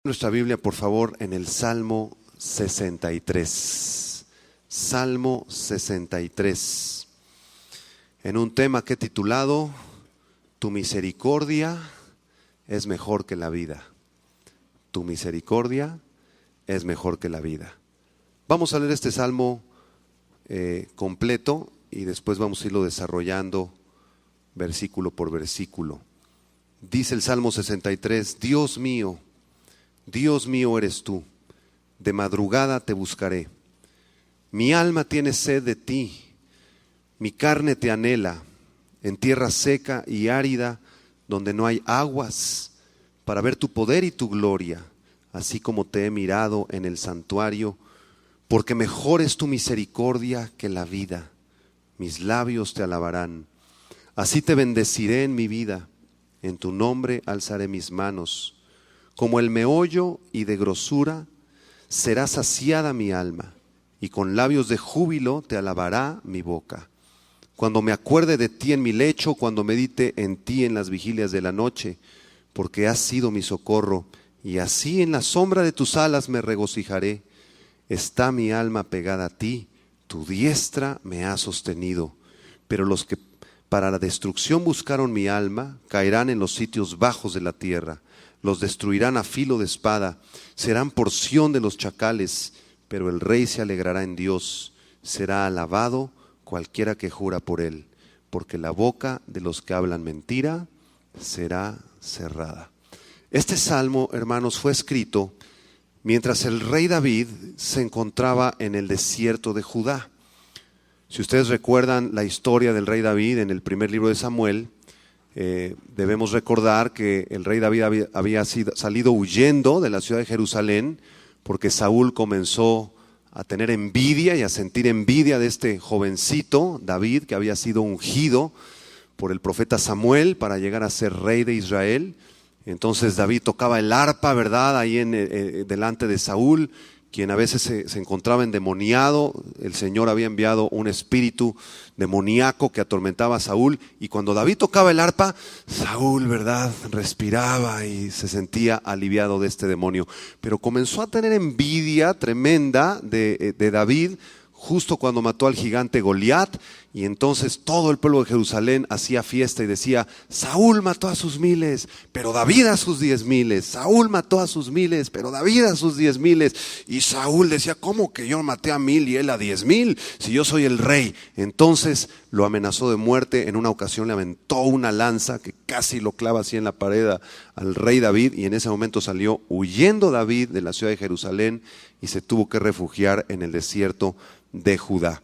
Nuestra Biblia, por favor, en el Salmo 63. Salmo 63. En un tema que he titulado Tu misericordia es mejor que la vida. Tu misericordia es mejor que la vida. Vamos a leer este salmo completo y después vamos a irlo desarrollando versículo por versículo. Dice el Salmo 63, Dios mío eres tú, de madrugada te buscaré. Mi alma tiene sed de ti, mi carne te anhela, en tierra seca y árida, donde no hay aguas, para ver tu poder y tu gloria, así como te he mirado en el santuario, porque mejor es tu misericordia que la vida. Mis labios te alabarán. Así te bendeciré en mi vida, en tu nombre alzaré mis manos. Como el meollo y de grosura será saciada mi alma, y con labios de júbilo te alabará mi boca. Cuando me acuerde de ti en mi lecho, cuando medite en ti en las vigilias de la noche, porque has sido mi socorro, y así en la sombra de tus alas me regocijaré. Está mi alma pegada a ti, tu diestra me ha sostenido. Pero los que para la destrucción buscaron mi alma, caerán en los sitios bajos de la tierra. Los destruirán a filo de espada, serán porción de los chacales, pero el rey se alegrará en Dios. Será alabado cualquiera que jura por él, porque la boca de los que hablan mentira será cerrada. Este salmo, hermanos, fue escrito mientras el rey David se encontraba en el desierto de Judá. Si ustedes recuerdan la historia del rey David en el primer libro de Samuel, debemos recordar que el rey David había salido huyendo de la ciudad de Jerusalén porque Saúl comenzó a tener envidia y a sentir envidia de este jovencito David que había sido ungido por el profeta Samuel para llegar a ser rey de Israel. Entonces David tocaba el arpa, ¿verdad?, ahí delante de Saúl, quien a veces se encontraba endemoniado. El Señor había enviado un espíritu demoníaco que atormentaba a Saúl, y cuando David tocaba el arpa, Saúl, ¿verdad?, respiraba y se sentía aliviado de este demonio. Pero comenzó a tener envidia tremenda de David justo cuando mató al gigante Goliat, y entonces todo el pueblo de Jerusalén hacía fiesta y decía: Saúl mató a sus miles, pero David a sus 10,000. Saúl mató a sus miles, pero David a sus 10,000. Y Saúl decía: ¿cómo que yo maté a 1,000 y él a 10,000? Si yo soy el rey. Entonces lo amenazó de muerte. En una ocasión le aventó una lanza que casi lo clava así en la pared al rey David, y en ese momento salió huyendo David de la ciudad de Jerusalén y se tuvo que refugiar en el desierto de Judá.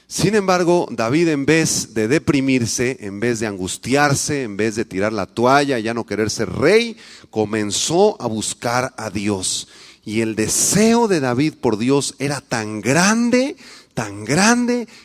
Sin embargo, David, en vez de deprimirse, en vez de angustiarse, en vez de tirar la toalla y ya no querer ser rey, comenzó a buscar a Dios. Y el deseo de David por Dios era tan grande,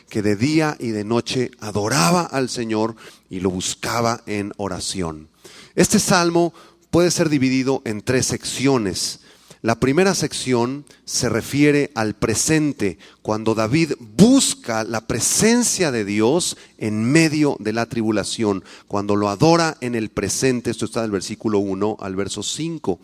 que de día y de noche adoraba al Señor y lo buscaba en oración. Este salmo puede ser dividido en 3 secciones. La primera sección se refiere al presente, cuando David busca la presencia de Dios en medio de la tribulación, cuando lo adora en el presente. Esto está del versículo 1 al verso 5.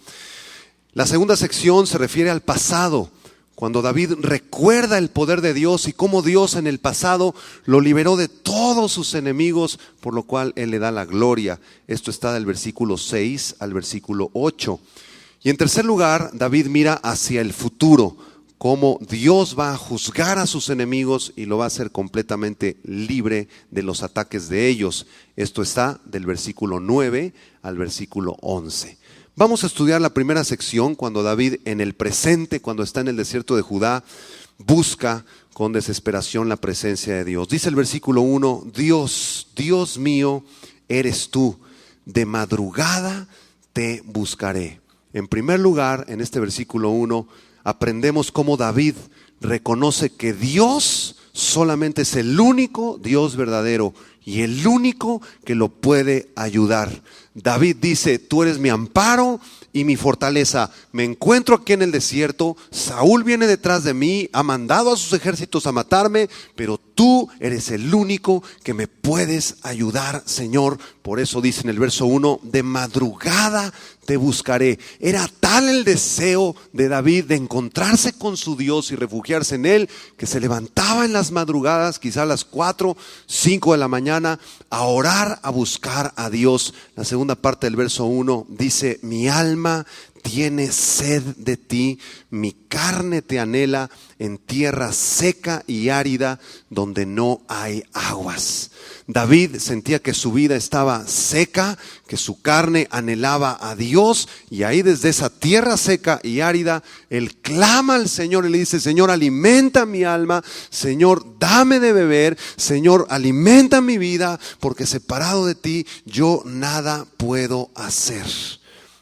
La segunda sección se refiere al pasado, cuando David recuerda el poder de Dios y cómo Dios en el pasado lo liberó de todos sus enemigos, por lo cual Él le da la gloria. Esto está del versículo 6 al versículo 8. Y en tercer lugar, David mira hacia el futuro, cómo Dios va a juzgar a sus enemigos y lo va a hacer completamente libre de los ataques de ellos. Esto está del versículo 9 al versículo 11. Vamos a estudiar la primera sección, cuando David en el presente, cuando está en el desierto de Judá, busca con desesperación la presencia de Dios. Dice el versículo 1, Dios mío eres tú, de madrugada te buscaré. En primer lugar, en este versículo 1, aprendemos cómo David reconoce que Dios solamente es el único Dios verdadero y el único que lo puede ayudar. David dice, tú eres mi amparo y mi fortaleza. Me encuentro aquí en el desierto, Saúl viene detrás de mí, ha mandado a sus ejércitos a matarme, pero tú eres el único que me puedes ayudar, Señor. Por eso dice en el verso 1, de madrugada te buscaré. Era tal el deseo de David de encontrarse con su Dios y refugiarse en Él, que se levantaba en las madrugadas, quizá a las 4, 5 de la mañana, a orar, a buscar a Dios. La segunda parte del verso 1 dice, mi alma tiene sed de ti, mi carne te anhela en tierra seca y árida donde no hay aguas. David sentía que su vida estaba seca, que su carne anhelaba a Dios, y ahí desde esa tierra seca y árida, él clama al Señor y le dice, Señor, alimenta mi alma, Señor, dame de beber, Señor, alimenta mi vida, porque separado de ti yo nada puedo hacer.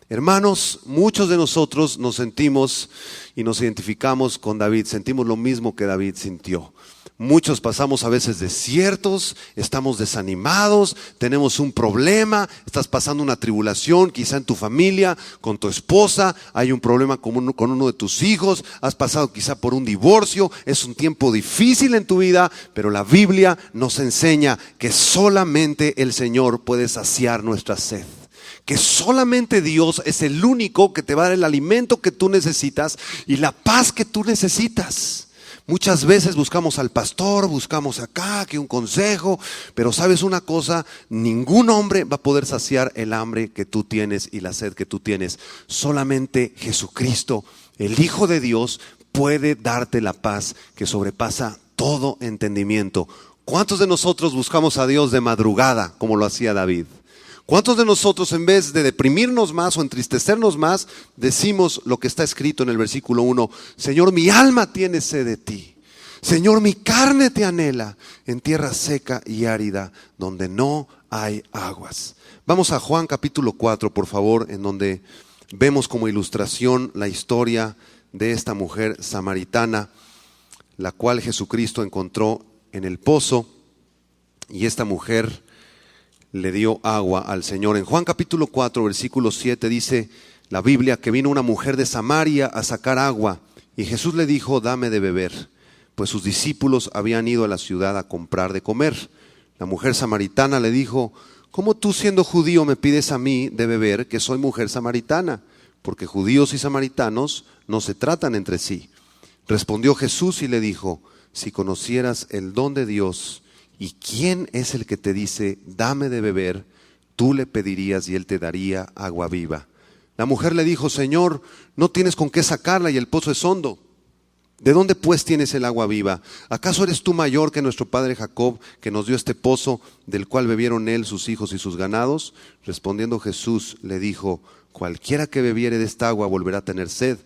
Hermanos, muchos de nosotros nos sentimos y nos identificamos con David, sentimos lo mismo que David sintió. Muchos pasamos a veces desiertos, estamos desanimados, tenemos un problema, estás pasando una tribulación, quizá en tu familia, con tu esposa, hay un problema con uno de tus hijos, has pasado quizá por un divorcio, es un tiempo difícil en tu vida, pero la Biblia nos enseña que solamente el Señor puede saciar nuestra sed. Que solamente Dios es el único que te va a dar el alimento que tú necesitas y la paz que tú necesitas. Muchas veces buscamos al pastor, buscamos acá, que un consejo, pero sabes una cosa, ningún hombre va a poder saciar el hambre que tú tienes y la sed que tú tienes. Solamente Jesucristo, el Hijo de Dios, puede darte la paz que sobrepasa todo entendimiento. ¿Cuántos de nosotros buscamos a Dios de madrugada, como lo hacía David? ¿Cuántos de nosotros, en vez de deprimirnos más o entristecernos más, decimos lo que está escrito en el versículo 1? Señor, mi alma tiene sed de ti. Señor, mi carne te anhela en tierra seca y árida, donde no hay aguas. Vamos a Juan capítulo 4, por favor, en donde vemos como ilustración la historia de esta mujer samaritana, la cual Jesucristo encontró en el pozo, y esta mujer le dio agua al Señor. En Juan capítulo 4, versículo 7 dice la Biblia que vino una mujer de Samaria a sacar agua y Jesús le dijo, dame de beber, pues sus discípulos habían ido a la ciudad a comprar de comer. La mujer samaritana le dijo, ¿cómo tú siendo judío me pides a mí de beber que soy mujer samaritana? Porque judíos y samaritanos no se tratan entre sí. Respondió Jesús y le dijo, si conocieras el don de Dios, ¿y quién es el que te dice, dame de beber? Tú le pedirías y él te daría agua viva. La mujer le dijo, Señor, no tienes con qué sacarla y el pozo es hondo. ¿De dónde pues tienes el agua viva? ¿Acaso eres tú mayor que nuestro padre Jacob, que nos dio este pozo, del cual bebieron él, sus hijos y sus ganados? Respondiendo Jesús le dijo, cualquiera que bebiere de esta agua volverá a tener sed,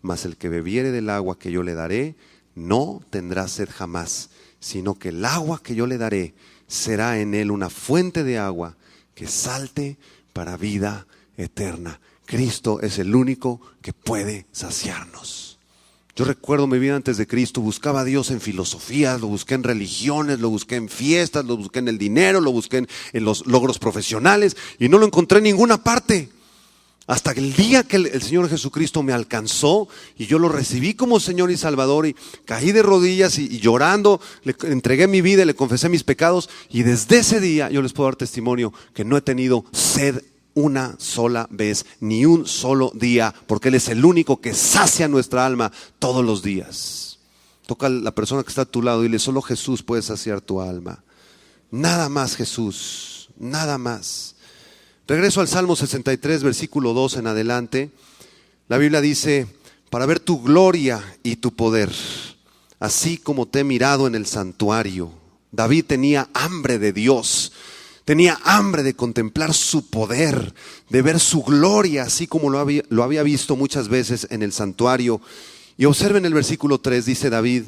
mas el que bebiere del agua que yo le daré, no tendrá sed jamás, sino que el agua que yo le daré será en él una fuente de agua que salte para vida eterna. Cristo es el único que puede saciarnos. Yo recuerdo mi vida antes de Cristo, buscaba a Dios en filosofías, lo busqué en religiones, lo busqué en fiestas, lo busqué en el dinero, lo busqué en los logros profesionales y no lo encontré en ninguna parte. Hasta el día que el Señor Jesucristo me alcanzó y yo lo recibí como Señor y Salvador y caí de rodillas y llorando, le entregué mi vida y le confesé mis pecados, y desde ese día yo les puedo dar testimonio que no he tenido sed una sola vez, ni un solo día, porque Él es el único que sacia nuestra alma todos los días. Toca a la persona que está a tu lado y dile, solo Jesús puede saciar tu alma. Nada más Jesús, nada más. Regreso al Salmo 63, versículo 2 en adelante. La Biblia dice, para ver tu gloria y tu poder, así como te he mirado en el santuario. David tenía hambre de Dios, tenía hambre de contemplar su poder, de ver su gloria, así como lo había visto muchas veces en el santuario. Y observen el versículo 3, dice David,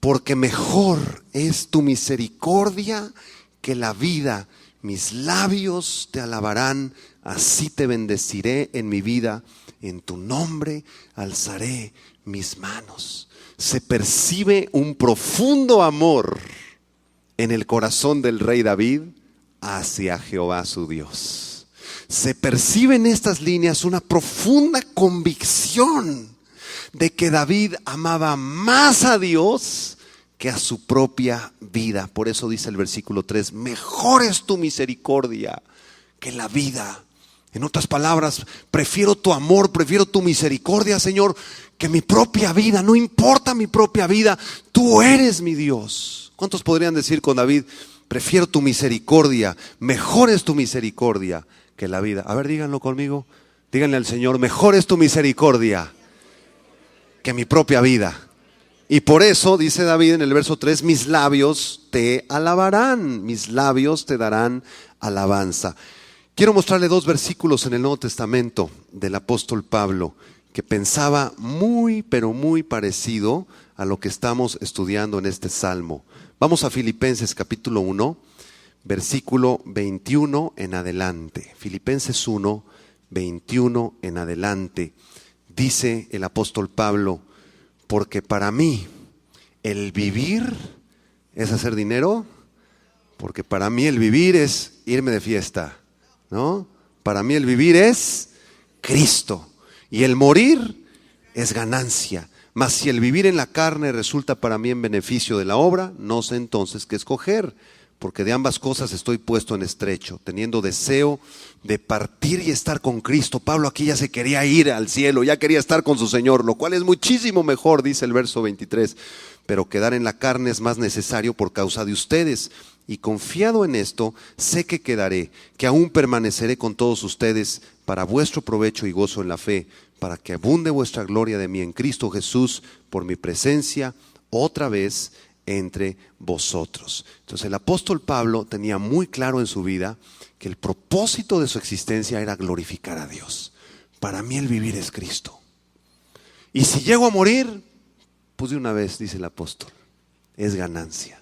porque mejor es tu misericordia que la vida. Mis labios te alabarán, así te bendeciré en mi vida, en tu nombre alzaré mis manos. Se percibe un profundo amor en el corazón del rey David hacia Jehová su Dios. se percibe en estas líneas una profunda convicción de que David amaba más a Dios que a su propia vida. Por eso dice el versículo 3, mejor es tu misericordia que la vida. En otras palabras, prefiero tu amor, prefiero tu misericordia, Señor, que mi propia vida. No importa mi propia vida, tú eres mi Dios. ¿Cuántos podrían decir con David, prefiero tu misericordia, mejor es tu misericordia que la vida? A ver, díganlo conmigo. Díganle al Señor, mejor es tu misericordia que mi propia vida. Y por eso, dice David en el verso 3, mis labios te alabarán, mis labios te darán alabanza. Quiero mostrarle dos versículos en el Nuevo Testamento del apóstol Pablo, que pensaba muy, pero muy parecido a lo que estamos estudiando en este salmo. Vamos a Filipenses capítulo 1, versículo 21 en adelante. Filipenses 1, 21 en adelante. Dice el apóstol Pablo, porque para mí el vivir es hacer dinero, porque para mí el vivir es irme de fiesta, ¿no? Para mí el vivir es Cristo y el morir es ganancia. Mas si el vivir en la carne resulta para mí en beneficio de la obra, no sé entonces qué escoger, porque de ambas cosas estoy puesto en estrecho, teniendo deseo de partir y estar con Cristo. Pablo aquí ya se quería ir al cielo, ya quería estar con su Señor, lo cual es muchísimo mejor, dice el verso 23. Pero quedar en la carne es más necesario por causa de ustedes. Y confiado en esto, sé que quedaré, que aún permaneceré con todos ustedes para vuestro provecho y gozo en la fe, para que abunde vuestra gloria de mí en Cristo Jesús por mi presencia otra vez entre vosotros. Entonces el apóstol Pablo tenía muy claro en su vida que el propósito de su existencia era glorificar a Dios. Para mí el vivir es Cristo. Y si llego a morir, pues de una vez, dice el apóstol, es ganancia.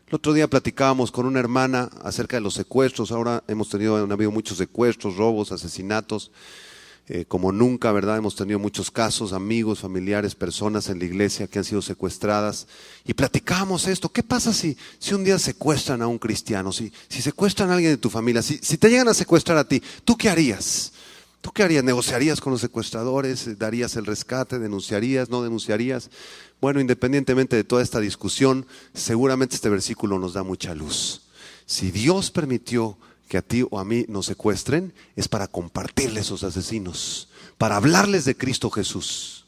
El otro día platicábamos con una hermana acerca de los secuestros. Ahora han habido muchos secuestros, robos, asesinatos, como nunca, ¿verdad? Hemos tenido muchos casos, amigos, familiares, personas en la iglesia que han sido secuestradas. Y platicábamos esto, ¿qué pasa si un día secuestran a un cristiano? Si secuestran a alguien de tu familia, si te llegan a secuestrar a ti, ¿tú qué harías? ¿Tú qué harías? ¿Negociarías con los secuestradores? ¿Darías el rescate? ¿Denunciarías? ¿No denunciarías? Bueno, independientemente de toda esta discusión, seguramente este versículo nos da mucha luz. Si Dios permitió que a ti o a mí nos secuestren, es para compartirles a esos asesinos, para hablarles de Cristo Jesús.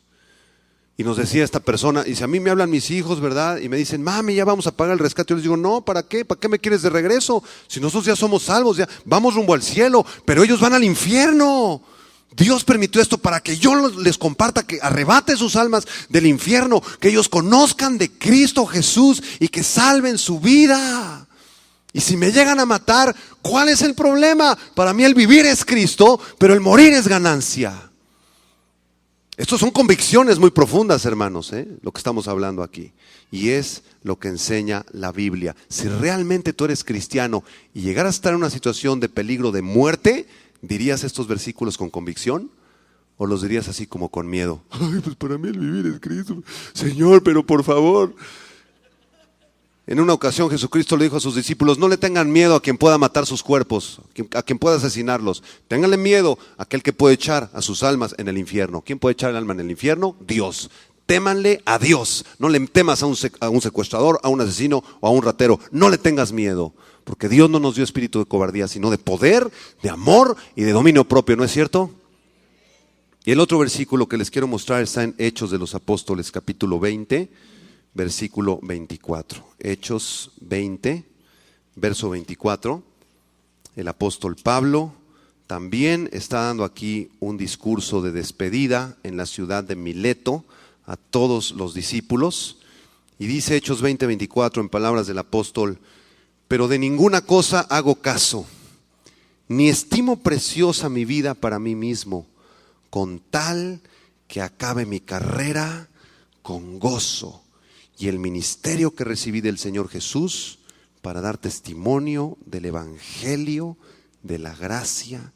Y nos decía esta persona, y si a mí me hablan mis hijos, ¿verdad? Y me dicen, mami, ya vamos a pagar el rescate. Yo les digo, no, ¿para qué? ¿Para qué me quieres de regreso? Si nosotros ya somos salvos, ya vamos rumbo al cielo, pero ellos van al infierno. Dios permitió esto para que yo les comparta, que arrebate sus almas del infierno, que ellos conozcan de Cristo Jesús y que salven su vida. Y si me llegan a matar, ¿cuál es el problema? Para mí el vivir es Cristo, pero el morir es ganancia. Estas son convicciones muy profundas, hermanos, lo que estamos hablando aquí. Y es lo que enseña la Biblia. Si realmente tú eres cristiano y llegaras a estar en una situación de peligro de muerte, ¿dirías estos versículos con convicción? ¿O los dirías así como con miedo? Ay, pues para mí el vivir es Cristo. Señor, pero por favor. En una ocasión Jesucristo le dijo a sus discípulos, no le tengan miedo a quien pueda matar sus cuerpos, a quien pueda asesinarlos. Ténganle miedo a aquel que puede echar a sus almas en el infierno. ¿Quién puede echar el alma en el infierno? Dios. Témanle a Dios. No le temas a un secuestrador, a un asesino o a un ratero. No le tengas miedo, porque Dios no nos dio espíritu de cobardía, sino de poder, de amor y de dominio propio, ¿no es cierto? Y el otro versículo que les quiero mostrar está en Hechos de los Apóstoles, capítulo 20, versículo 24. Hechos 20, verso 24. El apóstol Pablo también está dando aquí un discurso de despedida en la ciudad de Mileto a todos los discípulos. Y dice Hechos 20, 24 en palabras del apóstol, pero de ninguna cosa hago caso, ni estimo preciosa mi vida para mí mismo, con tal que acabe mi carrera con gozo y el ministerio que recibí del Señor Jesús para dar testimonio del evangelio de la gracia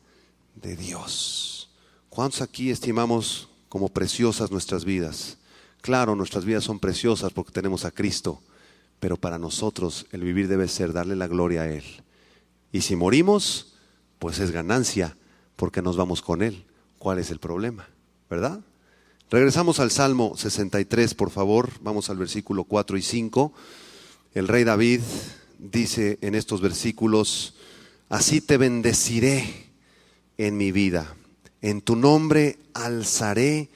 de Dios. ¿Cuántos aquí estimamos como preciosas nuestras vidas? Claro, nuestras vidas son preciosas porque tenemos a Cristo, pero para nosotros el vivir debe ser darle la gloria a Él. Y si morimos, pues es ganancia, porque nos vamos con Él. ¿Cuál es el problema? ¿Verdad? Regresamos al Salmo 63, por favor. Vamos al versículo 4 y 5. El rey David dice en estos versículos: así te bendeciré en mi vida, en tu nombre alzaré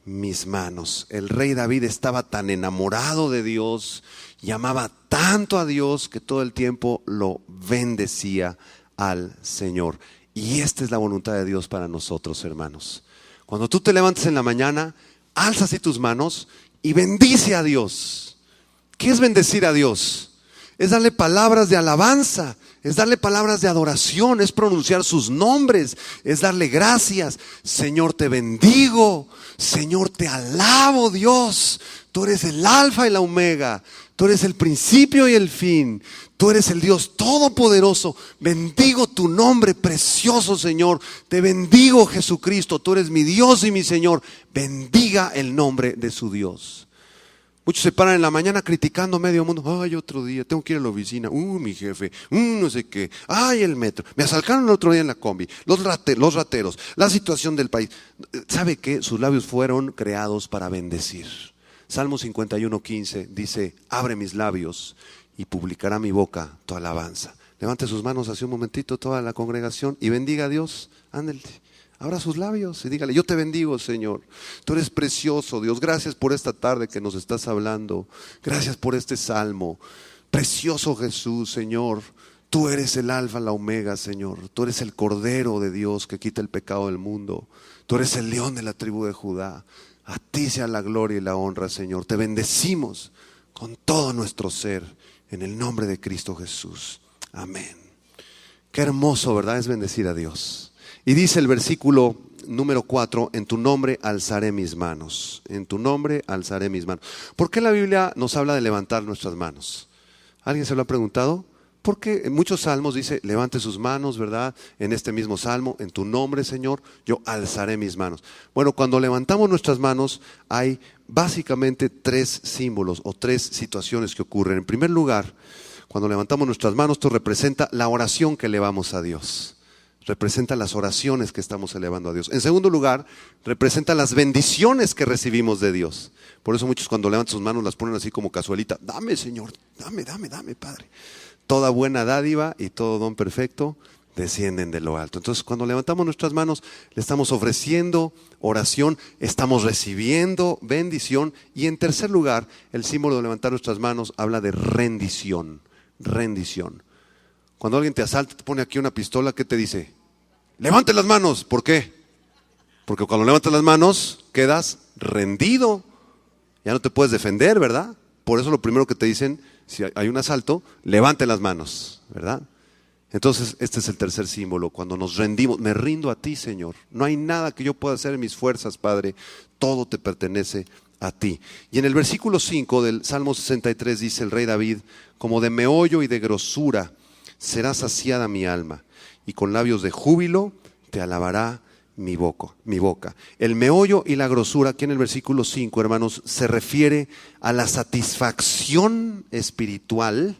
mis manos. El rey David estaba tan enamorado de Dios y amaba tanto a Dios que todo el tiempo lo bendecía al Señor. Y esta es la voluntad de Dios para nosotros, hermanos. Cuando tú te levantes en la mañana, alza así tus manos y bendice a Dios. ¿Qué es bendecir a Dios? Es darle palabras de alabanza, es darle palabras de adoración, es pronunciar sus nombres, es darle gracias. Señor, te bendigo, Señor, te alabo, Dios. Tú eres el alfa y la omega, tú eres el principio y el fin, tú eres el Dios todopoderoso. Bendigo tu nombre precioso, Señor. Te bendigo, Jesucristo, tú eres mi Dios y mi Señor. Bendiga el nombre de su Dios. Muchos se paran en la mañana criticando a medio mundo. Ay, otro día, tengo que ir a la oficina. Mi jefe, no sé qué. Ay, el metro. Me asaltaron el otro día en la combi. Los rateros, la situación del país. ¿Sabe qué? Sus labios fueron creados para bendecir. Salmo 51:15 dice: abre mis labios y publicará mi boca tu alabanza. Levante sus manos hace un momentito toda la congregación y bendiga a Dios. Ándale. Abra sus labios y dígale: yo te bendigo, Señor. Tú eres precioso, Dios. Gracias por esta tarde que nos estás hablando. Gracias por este salmo. Precioso Jesús, Señor. Tú eres el alfa, la omega, Señor. Tú eres el Cordero de Dios que quita el pecado del mundo. Tú eres el león de la tribu de Judá. A ti sea la gloria y la honra, Señor. Te bendecimos con todo nuestro ser en el nombre de Cristo Jesús. Amén. Qué hermoso, ¿verdad? Es bendecir a Dios. Y dice el versículo número 4: en tu nombre alzaré mis manos. En tu nombre alzaré mis manos. ¿Por qué la Biblia nos habla de levantar nuestras manos? ¿Alguien se lo ha preguntado? Porque en muchos salmos dice: levante sus manos, ¿verdad? En este mismo salmo: en tu nombre, Señor, yo alzaré mis manos. Bueno, cuando levantamos nuestras manos hay básicamente tres símbolos o tres situaciones que ocurren. En primer lugar, cuando levantamos nuestras manos, esto representa la oración que elevamos a Dios. Representa las oraciones que estamos elevando a Dios. En segundo lugar, representa las bendiciones que recibimos de Dios. Por eso muchos cuando levantan sus manos las ponen así como cazuelita. Dame, Señor, dame, Padre. Toda buena dádiva y todo don perfecto descienden de lo alto. Entonces, cuando levantamos nuestras manos, le estamos ofreciendo oración, estamos recibiendo bendición. Y en tercer lugar, el símbolo de levantar nuestras manos habla de rendición. Rendición. Cuando alguien te asalta, te pone aquí una pistola, ¿qué te dice? Levante las manos. ¿Por qué? Porque cuando levantas las manos, quedas rendido. Ya no te puedes defender, ¿verdad? Por eso lo primero que te dicen, si hay un asalto, levante las manos, ¿verdad? Entonces, este es el tercer símbolo. Cuando nos rendimos, me rindo a ti, Señor. No hay nada que yo pueda hacer en mis fuerzas, Padre. Todo te pertenece a ti. Y en el versículo 5 del Salmo 63 dice el rey David: como de meollo y de grosura será saciada mi alma, y con labios de júbilo te alabará mi boca. El meollo y la grosura, aquí en el versículo 5, hermanos, se refiere a la satisfacción espiritual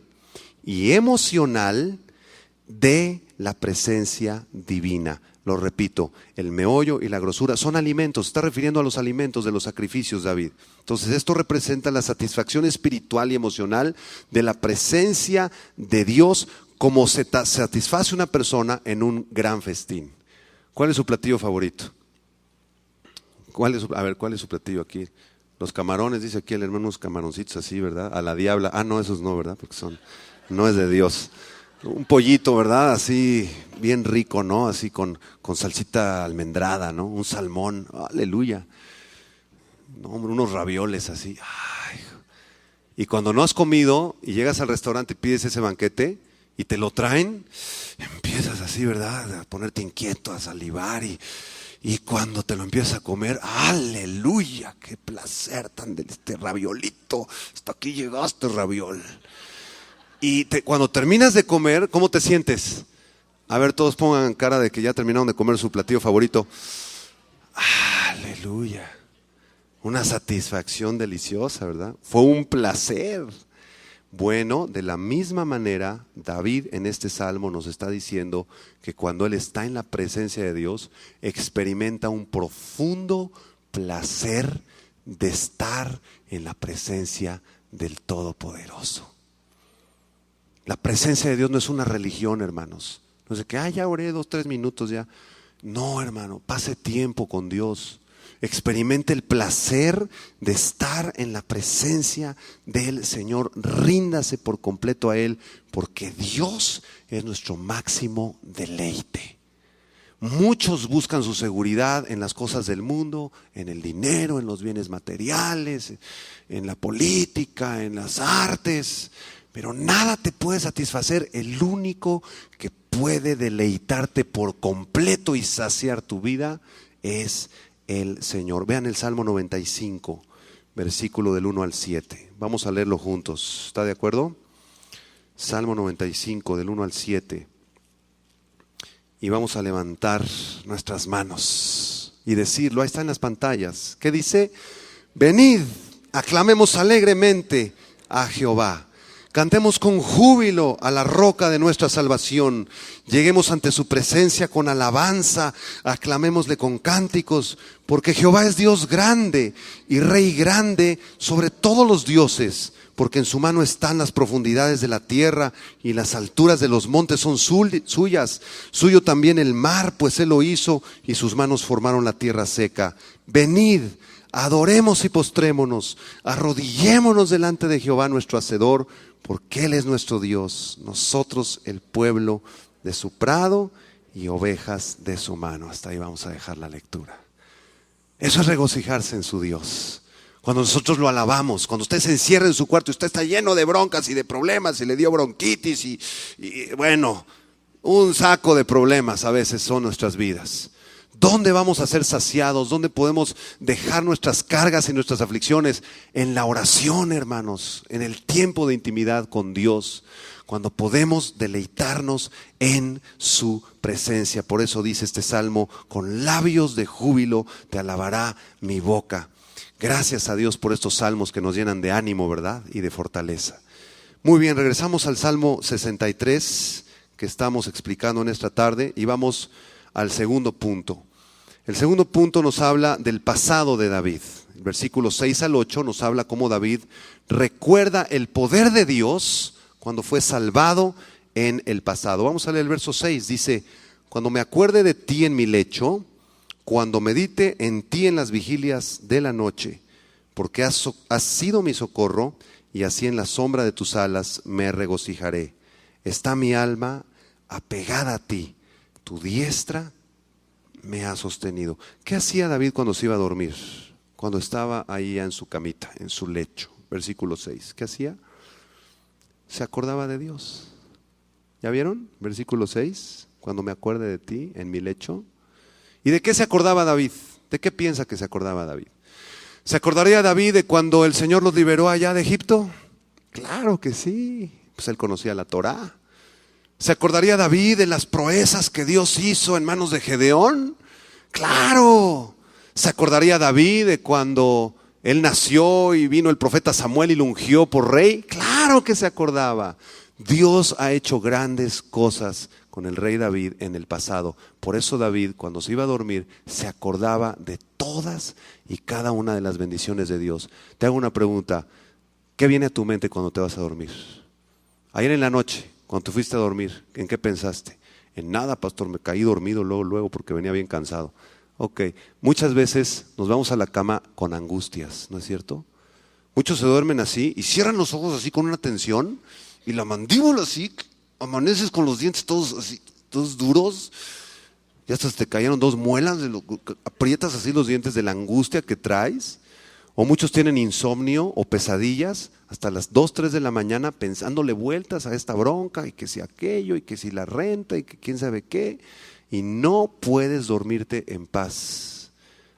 y emocional de la presencia divina. Lo repito, el meollo y la grosura son alimentos. Está refiriendo a los alimentos de los sacrificios, David. Entonces esto representa la satisfacción espiritual y emocional de la presencia de Dios, como se satisface una persona en un gran festín. ¿Cuál es su platillo favorito? ¿Cuál es su platillo aquí? Los camarones, dice aquí el hermano, unos camaroncitos así, ¿verdad? A la diabla. No, esos no, ¿verdad? Porque no es de Dios. Un pollito, ¿verdad? Así, bien rico, ¿no? Así con salsita almendrada, ¿no? Un salmón, aleluya. No, hombre, unos ravioles así. Ay. Y cuando no has comido y llegas al restaurante y pides ese banquete y te lo traen, empiezas así, ¿verdad? A ponerte inquieto, a salivar y cuando te lo empiezas a comer, ¡aleluya! ¡Qué placer tan de este raviolito! Hasta aquí llegaste, raviol. Y cuando terminas de comer, ¿cómo te sientes? A ver, todos pongan cara de que ya terminaron de comer su platillo favorito. ¡Aleluya! Una satisfacción deliciosa, ¿verdad? Fue un placer. Bueno, de la misma manera, David en este salmo nos está diciendo que cuando él está en la presencia de Dios, experimenta un profundo placer de estar en la presencia del Todopoderoso. La presencia de Dios no es una religión, hermanos. No es de que, ya oré 2-3 minutos ya. No, hermano, pase tiempo con Dios. Experimente el placer de estar en la presencia del Señor. Ríndase por completo a Él, porque Dios es nuestro máximo deleite. Muchos buscan su seguridad en las cosas del mundo, en el dinero, en los bienes materiales, en la política, en las artes, pero nada te puede satisfacer. El único que puede deleitarte por completo y saciar tu vida es el Señor. Vean el Salmo 95, versículo del 1 al 7. Vamos a leerlo juntos. ¿Está de acuerdo? Salmo 95, del 1 al 7. Y vamos a levantar nuestras manos y decirlo. Ahí está en las pantallas. ¿Qué dice? Venid, aclamemos alegremente a Jehová. Cantemos con júbilo a la roca de nuestra salvación. Lleguemos ante su presencia con alabanza. Aclamémosle con cánticos, porque Jehová es Dios grande y Rey grande sobre todos los dioses. Porque en su mano están las profundidades de la tierra y las alturas de los montes son suyas. Suyo también el mar, pues él lo hizo y sus manos formaron la tierra seca. Venid, adoremos y postrémonos, arrodillémonos delante de Jehová nuestro Hacedor, porque Él es nuestro Dios, nosotros el pueblo de su prado y ovejas de su mano. Hasta ahí vamos a dejar la lectura. Eso es regocijarse en su Dios. Cuando nosotros lo alabamos, cuando usted se encierra en su cuarto y usted está lleno de broncas y de problemas y le dio bronquitis y bueno, un saco de problemas a veces son nuestras vidas. ¿Dónde vamos a ser saciados? ¿Dónde podemos dejar nuestras cargas y nuestras aflicciones? En la oración, hermanos, en el tiempo de intimidad con Dios, cuando podemos deleitarnos en su presencia. Por eso dice este salmo, con labios de júbilo te alabará mi boca. Gracias a Dios por estos salmos que nos llenan de ánimo, ¿verdad? Y de fortaleza. Muy bien, regresamos al Salmo 63 que estamos explicando en esta tarde y vamos al segundo punto. El segundo punto nos habla del pasado de David. El versículo 6 al 8 nos habla cómo David recuerda el poder de Dios cuando fue salvado en el pasado. Vamos a leer el verso 6. Dice, cuando me acuerde de ti en mi lecho, cuando medite en ti en las vigilias de la noche, porque has sido mi socorro y así en la sombra de tus alas me regocijaré. Está mi alma apegada a ti, tu diestra me ha sostenido. ¿Qué hacía David cuando se iba a dormir? Cuando estaba ahí en su camita, en su lecho. Versículo 6. ¿Qué hacía? Se acordaba de Dios. ¿Ya vieron? Versículo 6. Cuando me acuerde de ti en mi lecho. ¿Y de qué se acordaba David? ¿De qué piensa que se acordaba David? ¿Se acordaría David de cuando el Señor los liberó allá de Egipto? Claro que sí. Pues él conocía la Torá. ¿Se acordaría David de las proezas que Dios hizo en manos de Gedeón? ¡Claro! ¿Se acordaría David de cuando él nació y vino el profeta Samuel y lo ungió por rey? ¡Claro que se acordaba! Dios ha hecho grandes cosas con el rey David en el pasado. Por eso David, cuando se iba a dormir, se acordaba de todas y cada una de las bendiciones de Dios. Te hago una pregunta. ¿Qué viene a tu mente cuando te vas a dormir? Ayer en la noche, cuando te fuiste a dormir, ¿en qué pensaste? En nada, pastor, me caí dormido luego porque venía bien cansado. Ok, muchas veces nos vamos a la cama con angustias, ¿no es cierto? Muchos se duermen así y cierran los ojos así con una tensión y la mandíbula así, amaneces con los dientes todos así, todos duros. Ya hasta te cayeron 2 muelas, aprietas así los dientes de la angustia que traes. O muchos tienen insomnio o pesadillas hasta las 2, 3 de la mañana pensándole vueltas a esta bronca y que si aquello y que si la renta y que quién sabe qué. Y no puedes dormirte en paz.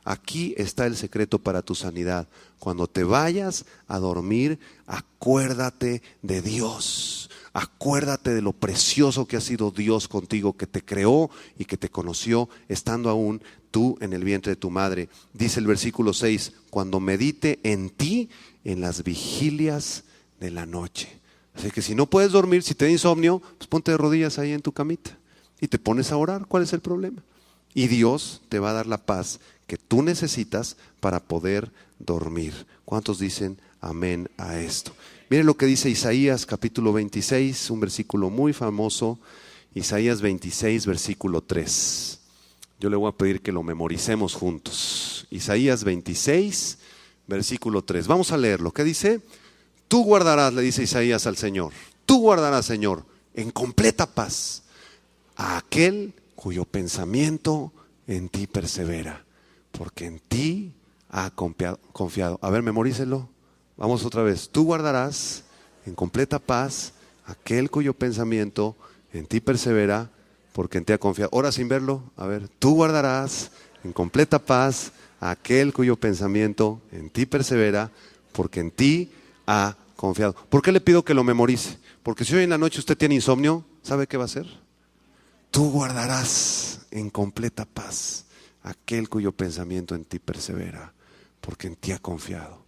Aquí está el secreto para tu sanidad. Cuando te vayas a dormir, acuérdate de Dios. Acuérdate de lo precioso que ha sido Dios contigo, que te creó y que te conoció estando aún tú en el vientre de tu madre. Dice el versículo 6, cuando medite en ti en las vigilias de la noche. Así que si no puedes dormir, si te da insomnio, pues ponte de rodillas ahí en tu camita y te pones a orar. ¿Cuál es el problema? Y Dios te va a dar la paz que tú necesitas para poder dormir. ¿Cuántos dicen amén a esto? Miren lo que dice Isaías capítulo 26, un versículo muy famoso. Isaías 26, versículo 3. Yo le voy a pedir que lo memoricemos juntos. Isaías 26, versículo 3. Vamos a leerlo. ¿Qué dice? Tú guardarás, le dice Isaías al Señor. Tú guardarás, Señor, en completa paz a aquel cuyo pensamiento en ti persevera, porque en ti ha confiado. A ver, memorícelo. Vamos otra vez. Tú guardarás en completa paz a aquel cuyo pensamiento en ti persevera, porque en ti ha confiado. Ahora sin verlo, a ver. Tú guardarás en completa paz a aquel cuyo pensamiento en ti persevera, porque en ti ha confiado. ¿Por qué le pido que lo memorice? Porque si hoy en la noche usted tiene insomnio, ¿sabe qué va a hacer? Tú guardarás en completa paz a aquel cuyo pensamiento en ti persevera, porque en ti ha confiado.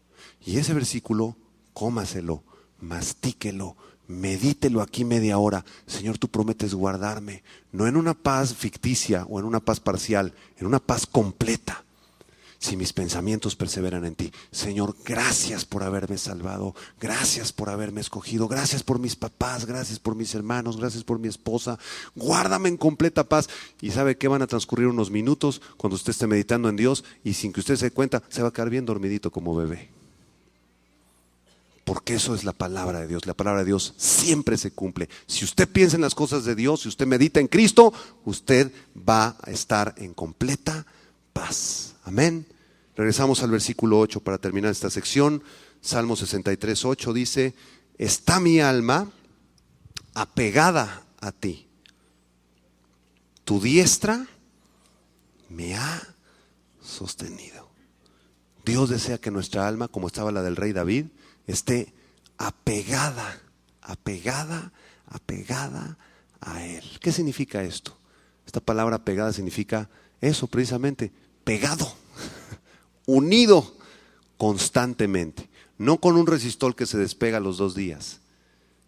Y ese versículo, cómaselo, mastíquelo, medítelo aquí media hora. Señor, tú prometes guardarme, no en una paz ficticia o en una paz parcial, en una paz completa. Si mis pensamientos perseveran en ti. Señor, gracias por haberme salvado, gracias por haberme escogido, gracias por mis papás, gracias por mis hermanos, gracias por mi esposa. Guárdame en completa paz. Y sabe que van a transcurrir unos minutos cuando usted esté meditando en Dios y sin que usted se dé cuenta, se va a quedar bien dormidito como bebé. Porque eso es la palabra de Dios. La palabra de Dios siempre se cumple. Si usted piensa en las cosas de Dios, si usted medita en Cristo, usted va a estar en completa paz. Amén. Regresamos al versículo 8 para terminar esta sección. Salmo 63, 8 dice: está mi alma apegada a ti. Tu diestra me ha sostenido. Dios desea que nuestra alma, como estaba la del rey David, esté apegada a Él. ¿Qué significa esto? Esta palabra apegada significa eso precisamente, pegado, unido constantemente, no con un resistol que se despega a los 2 días,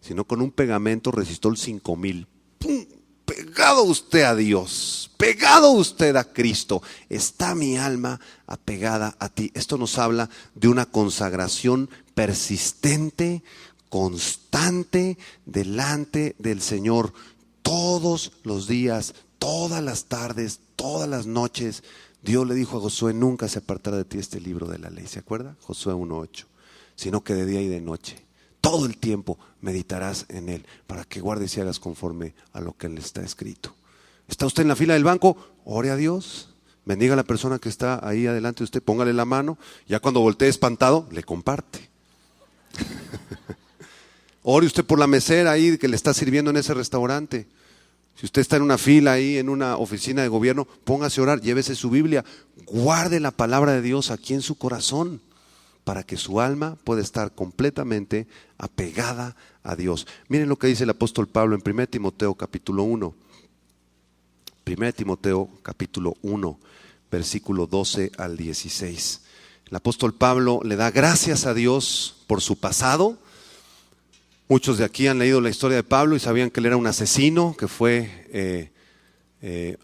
sino con un pegamento resistol 5000. ¡Pum! Pegado usted a Dios, pegado usted a Cristo. Está mi alma apegada a ti. Esto nos habla de una consagración persistente, constante delante del Señor, todos los días, todas las tardes, todas las noches. Dios le dijo a Josué: nunca se apartará de ti este libro de la ley. ¿Se acuerda? Josué 1:8. Sino que de día y de noche, todo el tiempo meditarás en él, para que guardes y hagas conforme a lo que le está escrito. ¿Está usted en la fila del banco? Ore a Dios. Bendiga a la persona que está ahí adelante de usted, póngale la mano. Ya cuando voltee espantado, le comparte. Ore usted por la mesera ahí que le está sirviendo en ese restaurante. Si usted está en una fila ahí, en una oficina de gobierno, póngase a orar, llévese su Biblia, guarde la palabra de Dios aquí en su corazón, para que su alma pueda estar completamente apegada a Dios. Miren lo que dice el apóstol Pablo en 1 Timoteo capítulo 1. 1 Timoteo capítulo 1, versículo 12 al 16. El apóstol Pablo le da gracias a Dios por su pasado. Muchos de aquí han leído la historia de Pablo y sabían que él era un asesino, que fue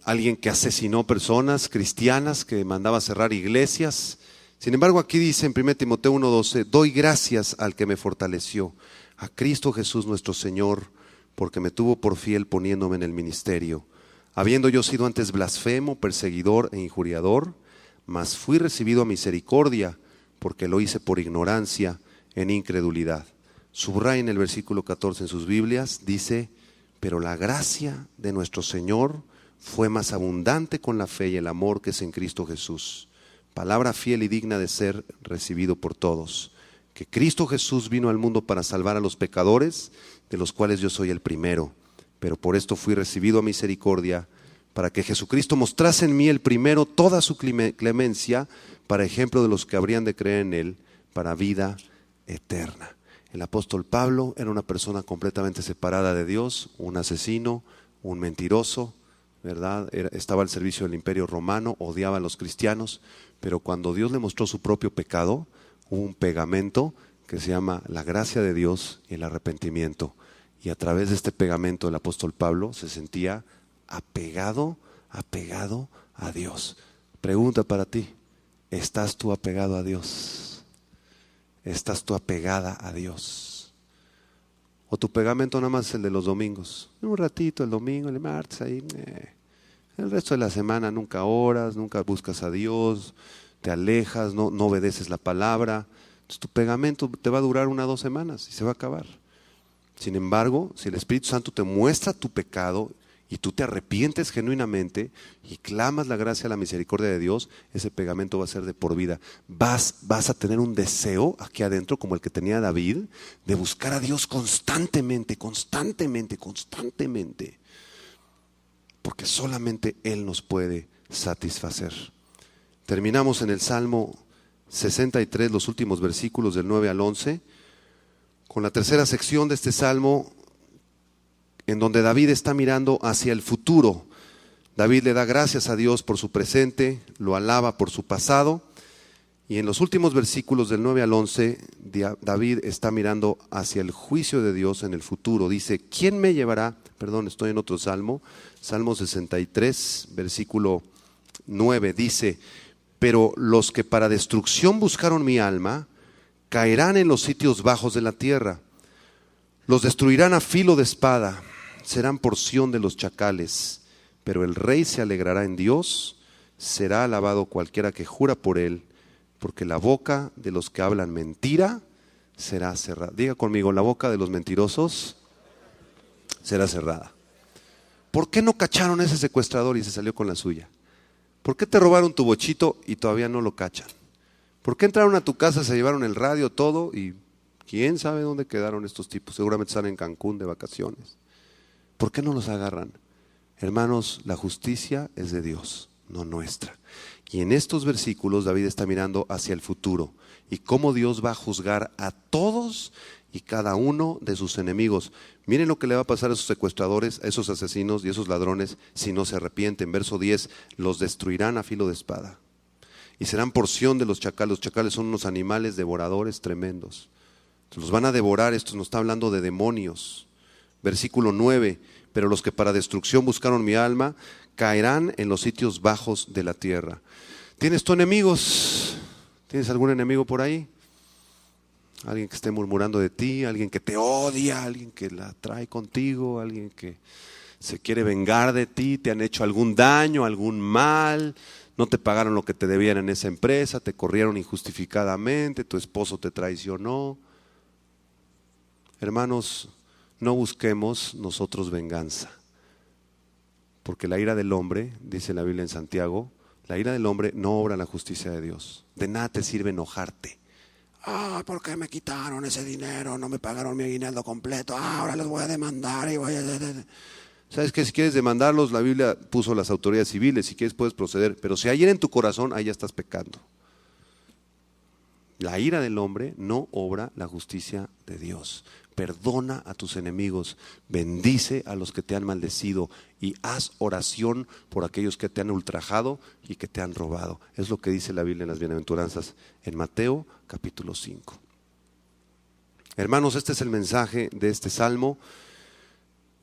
alguien que asesinó personas cristianas, que mandaba a cerrar iglesias. Sin embargo, aquí dice en 1 Timoteo 1:12: doy gracias al que me fortaleció, a Cristo Jesús nuestro Señor, porque me tuvo por fiel poniéndome en el ministerio. Habiendo yo sido antes blasfemo, perseguidor e injuriador, mas fui recibido a misericordia, porque lo hice por ignorancia, en incredulidad. Subrayen el versículo 14 en sus Biblias, dice: pero la gracia de nuestro Señor fue más abundante con la fe y el amor que es en Cristo Jesús. Palabra fiel y digna de ser recibido por todos, que Cristo Jesús vino al mundo para salvar a los pecadores, de los cuales yo soy el primero, pero por esto fui recibido a misericordia, para que Jesucristo mostrase en mí el primero toda su clemencia, para ejemplo de los que habrían de creer en él, para vida eterna. El apóstol Pablo era una persona completamente separada de Dios, un asesino, un mentiroso, ¿verdad? Estaba al servicio del imperio romano, odiaba a los cristianos, pero cuando Dios le mostró su propio pecado, hubo un pegamento que se llama la gracia de Dios y el arrepentimiento. Y a través de este pegamento del apóstol Pablo se sentía apegado a Dios. Pregunta para ti, ¿estás tú apegado a Dios? ¿Estás tú apegada a Dios? ¿O tu pegamento nada más es el de los domingos? Un ratito el domingo, el martes, ahí. El resto de la semana nunca oras, nunca buscas a Dios, te alejas, no obedeces la palabra. Entonces tu pegamento te va a durar 1 o 2 semanas y se va a acabar. Sin embargo, si el Espíritu Santo te muestra tu pecado y tú te arrepientes genuinamente y clamas la gracia, la misericordia de Dios, ese pegamento va a ser de por vida. Vas a tener un deseo aquí adentro, como el que tenía David, de buscar a Dios constantemente, porque solamente Él nos puede satisfacer. Terminamos en el Salmo 63, los últimos versículos del 9 al 11, con la tercera sección de este Salmo, en donde David está mirando hacia el futuro. David le da gracias a Dios por su presente, lo alaba por su pasado, y en los últimos versículos del 9 al 11, David está mirando hacia el juicio de Dios en el futuro. Dice, ¿quién me llevará? Perdón, estoy en otro Salmo, Salmo 63, versículo 9, dice, pero los que para destrucción buscaron mi alma, caerán en los sitios bajos de la tierra. Los destruirán a filo de espada, serán porción de los chacales. Pero el rey se alegrará en Dios, será alabado cualquiera que jura por él, porque la boca de los que hablan mentira será cerrada. Diga conmigo, la boca de los mentirosos será cerrada. ¿Por qué no cacharon a ese secuestrador y se salió con la suya? ¿Por qué te robaron tu bochito y todavía no lo cachan? ¿Por qué entraron a tu casa, se llevaron el radio, todo, y quién sabe dónde quedaron estos tipos? Seguramente están en Cancún de vacaciones. ¿Por qué no los agarran? Hermanos, la justicia es de Dios, no nuestra. Y en estos versículos David está mirando hacia el futuro y cómo Dios va a juzgar a todos y cada uno de sus enemigos. Miren lo que le va a pasar a esos secuestradores, a esos asesinos y a esos ladrones si no se arrepienten. Verso 10, los destruirán a filo de espada y serán porción de los chacales. Los chacales son unos animales devoradores tremendos. Los van a devorar, esto nos está hablando de demonios. Versículo 9, pero los que para destrucción buscaron mi alma, caerán en los sitios bajos de la tierra. ¿Tienes tú enemigos? ¿Tienes algún enemigo por ahí? Alguien que esté murmurando de ti, alguien que te odia, alguien que la trae contigo, alguien que se quiere vengar de ti, te han hecho algún daño, algún mal, no te pagaron lo que te debían en esa empresa, te corrieron injustificadamente, tu esposo te traicionó. Hermanos, no busquemos nosotros venganza, porque la ira del hombre, dice la Biblia en Santiago, la ira del hombre no obra la justicia de Dios. De nada te sirve enojarte. ¿Por qué me quitaron ese dinero? No me pagaron mi aguinaldo completo. Ahora los voy a demandar y voy a... ¿Sabes qué? Si quieres demandarlos, la Biblia puso las autoridades civiles. Si quieres puedes proceder, pero si hay ira en tu corazón, ahí ya estás pecando. La ira del hombre no obra la justicia de Dios. Perdona a tus enemigos, bendice a los que te han maldecido y haz oración por aquellos que te han ultrajado y que te han robado. Es lo que dice la Biblia en las bienaventuranzas en Mateo capítulo 5. Hermanos, este es el mensaje de este salmo.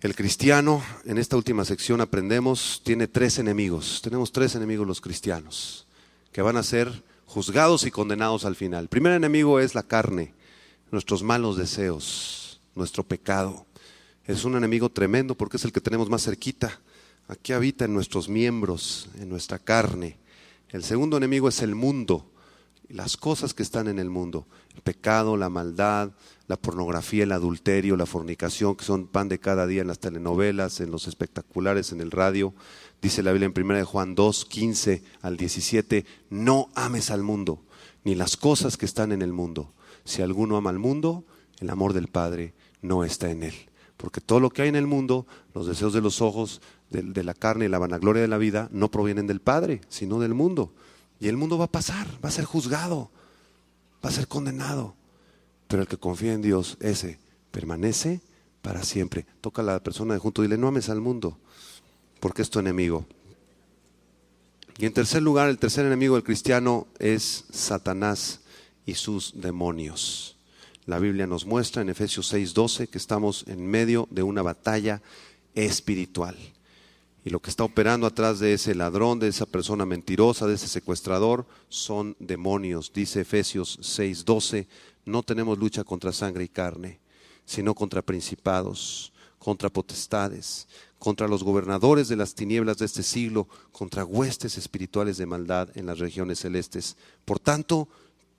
El cristiano, en esta última sección aprendemos, tiene 3 enemigos. Tenemos 3 enemigos los cristianos, que van a ser juzgados y condenados al final. El primer enemigo es la carne, nuestros malos deseos, nuestro pecado. Es un enemigo tremendo porque es el que tenemos más cerquita. Aquí habita en nuestros miembros, en nuestra carne. El segundo enemigo es el mundo, las cosas que están en el mundo. El pecado, la maldad, la pornografía, el adulterio, la fornicación, que son pan de cada día en las telenovelas, en los espectaculares, en el radio. Dice la Biblia en 1 Juan 2, 15 al 17, no ames al mundo, ni las cosas que están en el mundo. Si alguno ama al mundo, el amor del Padre no está en él. Porque todo lo que hay en el mundo, los deseos de los ojos, de la carne y la vanagloria de la vida, no provienen del Padre, sino del mundo. Y el mundo va a pasar, va a ser juzgado, va a ser condenado. Pero el que confía en Dios, ese permanece para siempre. Toca a la persona de junto y dile, no ames al mundo, porque es tu enemigo. Y en tercer lugar, el tercer enemigo del cristiano es Satanás y sus demonios. La Biblia nos muestra en Efesios 6:12 que estamos en medio de una batalla espiritual. Y lo que está operando atrás de ese ladrón, de esa persona mentirosa, de ese secuestrador, son demonios. Dice Efesios 6:12, no tenemos lucha contra sangre y carne, sino contra principados, contra potestades, contra los gobernadores de las tinieblas de este siglo, contra huestes espirituales de maldad en las regiones celestes. Por tanto,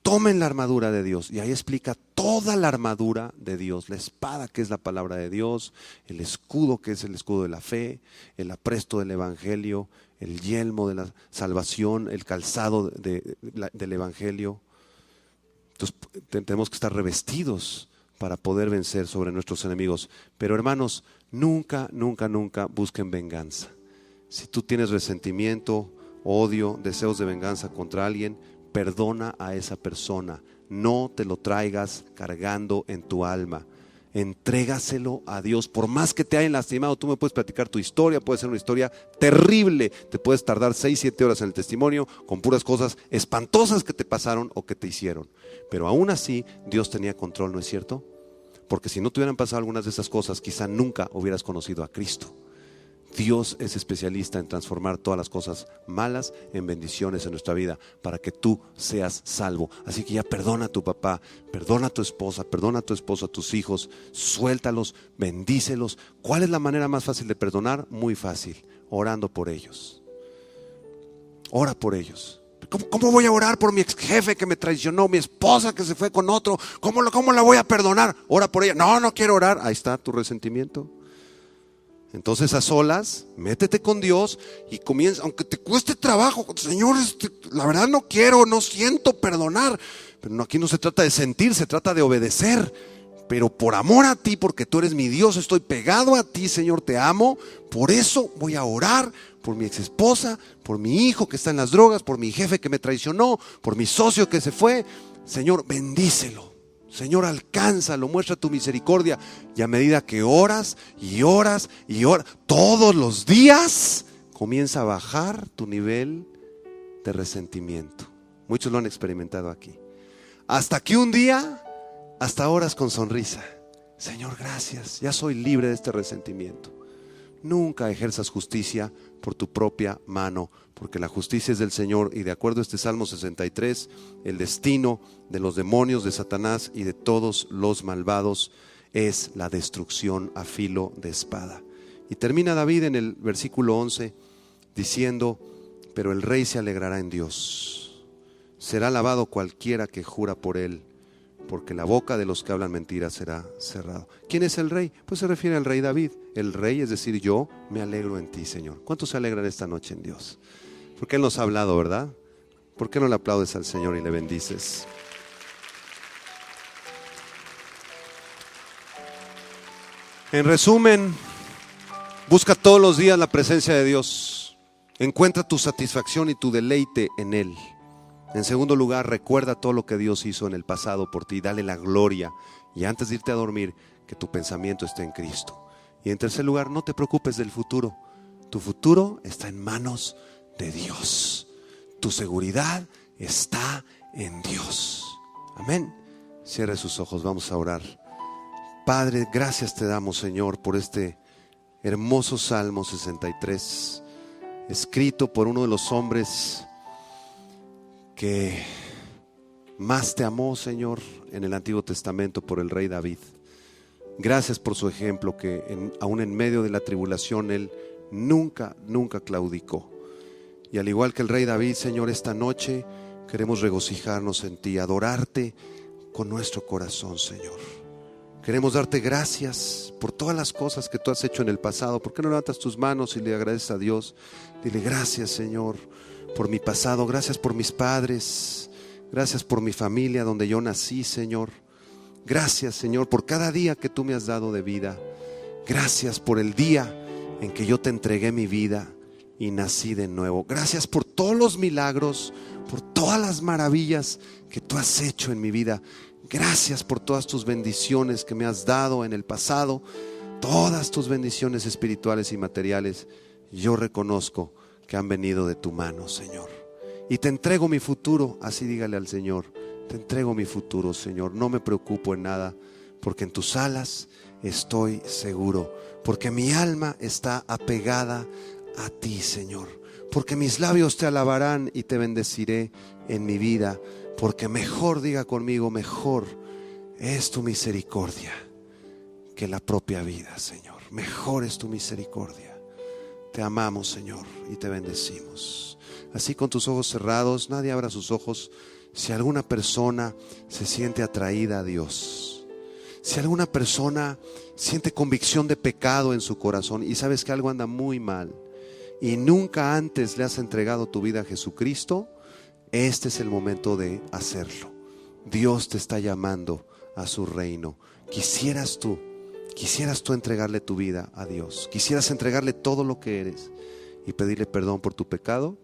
tomen la armadura de Dios. Y ahí explica toda la armadura de Dios. La espada, que es la palabra de Dios, el escudo, que es el escudo de la fe, el apresto del evangelio, el yelmo de la salvación, el calzado del evangelio. Entonces tenemos que estar revestidos para poder vencer sobre nuestros enemigos. Pero hermanos, nunca, nunca, nunca busquen venganza. Si tú tienes resentimiento, odio, deseos de venganza contra alguien, perdona a esa persona. No te lo traigas cargando en tu alma. Entrégaselo a Dios. Por más que te hayan lastimado, tú me puedes platicar tu historia, puede ser una historia terrible. Te puedes tardar 6-7 horas en el testimonio con puras cosas espantosas que te pasaron o que te hicieron. Pero aún así, Dios tenía control, ¿no es cierto? Porque si no te hubieran pasado algunas de esas cosas, quizá nunca hubieras conocido a Cristo. Dios es especialista en transformar todas las cosas malas en bendiciones en nuestra vida para que tú seas salvo. Así que ya perdona a tu papá, perdona a tu esposa, perdona a tu esposo, a tus hijos, suéltalos, bendícelos. ¿Cuál es la manera más fácil de perdonar? Muy fácil, orando por ellos. Ora por ellos. ¿Cómo voy a orar por mi ex jefe que me traicionó, mi esposa que se fue con otro? ¿Cómo la voy a perdonar? Ora por ella. No quiero orar. Ahí está tu resentimiento. Entonces a solas, métete con Dios y comienza, aunque te cueste trabajo, Señor, la verdad no quiero, no siento perdonar. Pero aquí no se trata de sentir, se trata de obedecer. Pero por amor a ti, porque tú eres mi Dios, estoy pegado a ti, Señor, te amo. Por eso voy a orar por mi ex esposa, por mi hijo que está en las drogas, por mi jefe que me traicionó, por mi socio que se fue. Señor, bendícelo. Señor, alcánzalo, muestra tu misericordia. Y a medida que oras y oras y oras, todos los días comienza a bajar tu nivel de resentimiento. Muchos lo han experimentado aquí. Hasta que un día, hasta oras con sonrisa. Señor, gracias, ya soy libre de este resentimiento. Nunca ejerzas justicia por tu propia mano, porque la justicia es del Señor. Y de acuerdo a este Salmo 63, el destino de los demonios, de Satanás y de todos los malvados es la destrucción a filo de espada. Y termina David en el versículo 11 diciendo: pero el rey se alegrará en Dios, será alabado cualquiera que jura por él, porque la boca de los que hablan mentiras será cerrado. ¿Quién es el rey? Pues se refiere al rey David. El rey, es decir, yo me alegro en ti, Señor. ¿Cuántos se alegran esta noche en Dios? Porque Él nos ha hablado, ¿verdad? ¿Por qué no le aplaudes al Señor y le bendices? En resumen, busca todos los días la presencia de Dios. Encuentra tu satisfacción y tu deleite en Él. En segundo lugar, recuerda todo lo que Dios hizo en el pasado por ti, dale la gloria. Y antes de irte a dormir, que tu pensamiento esté en Cristo. Y en tercer lugar, no te preocupes del futuro. Tu futuro está en manos de Dios. Tu seguridad está en Dios. Amén. Cierre sus ojos, vamos a orar. Padre, gracias te damos, Señor, por este hermoso Salmo 63, escrito por uno de los hombres que más te amó, Señor, en el Antiguo Testamento, por el rey David. Gracias por su ejemplo, que aún en medio de la tribulación él nunca claudicó. Y al igual que el rey David, Señor, esta noche queremos regocijarnos en ti, adorarte con nuestro corazón, Señor. Queremos darte gracias por todas las cosas que tú has hecho en el pasado. ¿Por qué no levantas tus manos y le agradeces a Dios? Dile: gracias, Señor, por mi pasado, gracias por mis padres, gracias por mi familia donde yo nací, Señor. Gracias, Señor, por cada día que tú me has dado de vida. Gracias por el día en que yo te entregué mi vida y nací de nuevo. Gracias por todos los milagros, por todas las maravillas que tú has hecho en mi vida. Gracias por todas tus bendiciones que me has dado en el pasado, todas tus bendiciones espirituales y materiales. Yo reconozco que han venido de tu mano, Señor. Y te entrego mi futuro, así dígale al Señor. Te entrego mi futuro, Señor. No me preocupo en nada, porque en tus alas estoy seguro, porque mi alma está apegada a ti, Señor, porque mis labios te alabarán y te bendeciré en mi vida, porque mejor, diga conmigo, mejor es tu misericordia que la propia vida, Señor. Mejor es tu misericordia. Te amamos, Señor, y te bendecimos. Así, con tus ojos cerrados, nadie abra sus ojos. Si alguna persona se siente atraída a Dios, si alguna persona siente convicción de pecado en su corazón y sabes que algo anda muy mal y nunca antes le has entregado tu vida a Jesucristo, este es el momento de hacerlo. Dios te está llamando a su reino. Quisieras tú entregarle tu vida a Dios, quisieras entregarle todo lo que eres y pedirle perdón por tu pecado.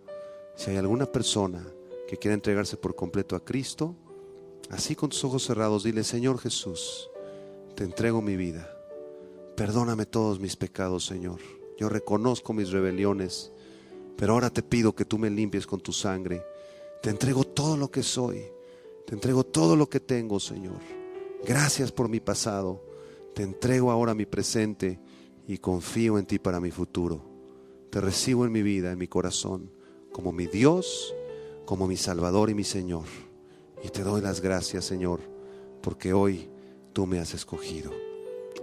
Si hay alguna persona que quiera entregarse por completo a Cristo, así con tus ojos cerrados, dile: Señor Jesús, te entrego mi vida. Perdóname todos mis pecados, Señor. Yo reconozco mis rebeliones, pero ahora te pido que tú me limpies con tu sangre. Te entrego todo lo que soy, te entrego todo lo que tengo, Señor. Gracias por mi pasado. Te entrego ahora mi presente y confío en ti para mi futuro. Te recibo en mi vida, en mi corazón, como mi Dios, como mi Salvador y mi Señor. Y te doy las gracias, Señor, porque hoy tú me has escogido.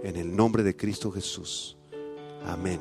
En el nombre de Cristo Jesús. Amén.